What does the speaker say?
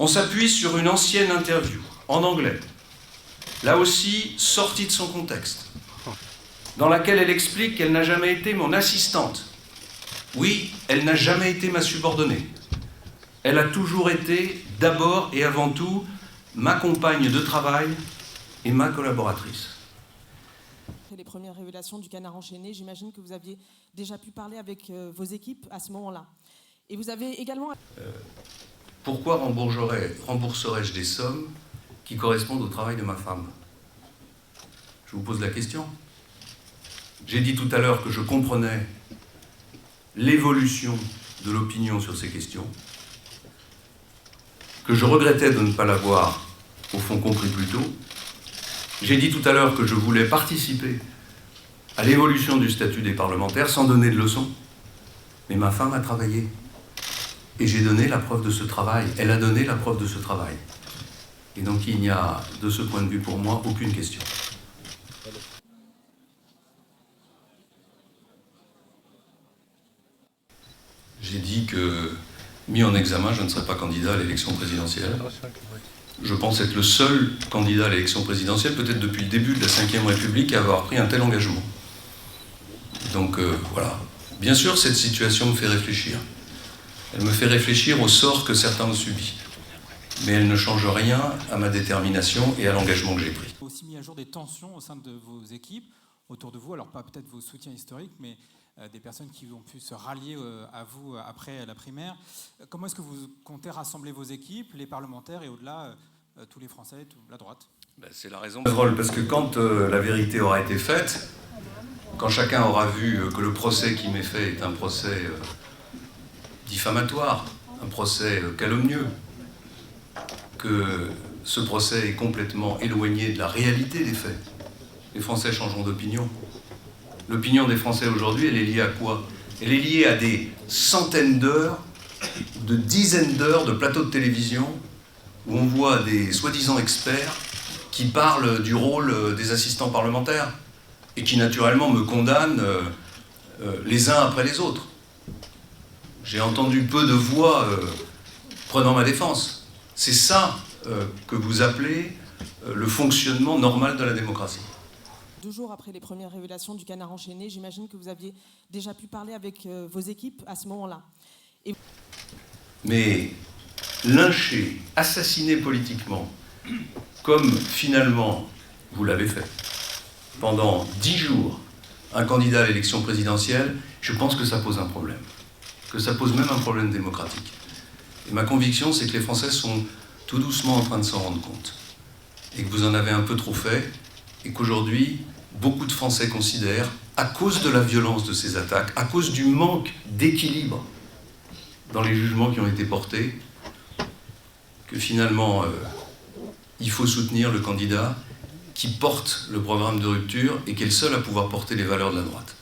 On s'appuie sur une ancienne interview, en anglais, là aussi sortie de son contexte, dans laquelle elle explique qu'elle n'a jamais été mon assistante. Oui, elle n'a jamais été ma subordonnée. Elle a toujours été, d'abord et avant tout, ma compagne de travail et ma collaboratrice. Les premières révélations du Canard enchaîné, j'imagine que vous aviez déjà pu parler avec vos équipes à ce moment-là. Et vous avez également... Pourquoi rembourserais-je des sommes qui correspondent au travail de ma femme? Je vous pose la question. J'ai dit tout à l'heure que je comprenais l'évolution de l'opinion sur ces questions, que je regrettais de ne pas l'avoir, au fond, compris plus tôt. J'ai dit tout à l'heure que je voulais participer à l'évolution du statut des parlementaires sans donner de leçons. Mais ma femme a travaillé. Et j'ai donné la preuve de ce travail. Elle a donné la preuve de ce travail. Et donc il n'y a, de ce point de vue pour moi, aucune question. J'ai dit que, mis en examen, je ne serais pas candidat à l'élection présidentielle. Je pense être le seul candidat à l'élection présidentielle, peut-être depuis le début de la Ve République, à avoir pris un tel engagement. Donc voilà. Bien sûr, cette situation me fait réfléchir. Elle me fait réfléchir au sort que certains ont subi. Mais elle ne change rien à ma détermination et à l'engagement que j'ai pris. Vous avez aussi mis à jour des tensions au sein de vos équipes, autour de vous, alors pas peut-être vos soutiens historiques, mais des personnes qui ont pu se rallier à vous après la primaire. Comment est-ce que vous comptez rassembler vos équipes, les parlementaires et au-delà, tous les Français, toute la droite? C'est la raison. Parce que quand la vérité aura été faite, quand chacun aura vu que le procès qui m'est fait est un procès diffamatoire, un procès calomnieux, que ce procès est complètement éloigné de la réalité des faits, les Français changeront d'opinion. L'opinion des Français aujourd'hui, elle est liée à quoi? Elle est liée à des centaines d'heures, de dizaines d'heures de plateaux de télévision où on voit des soi-disant experts qui parlent du rôle des assistants parlementaires et qui naturellement me condamnent les uns après les autres. J'ai entendu peu de voix prenant ma défense. C'est ça que vous appelez le fonctionnement normal de la démocratie. 2 jours après les premières révélations du Canard enchaîné, j'imagine que vous aviez déjà pu parler avec vos équipes à ce moment-là. Et... Mais lyncher, assassiner politiquement, comme finalement vous l'avez fait, pendant 10 jours, un candidat à l'élection présidentielle, je pense que ça pose un problème. Que ça pose même un problème démocratique. Et ma conviction, c'est que les Français sont tout doucement en train de s'en rendre compte. Et que vous en avez un peu trop fait, et qu'aujourd'hui, beaucoup de Français considèrent, à cause de la violence de ces attaques, à cause du manque d'équilibre dans les jugements qui ont été portés, que finalement, il faut soutenir le candidat qui porte le programme de rupture et qui est le seul à pouvoir porter les valeurs de la droite.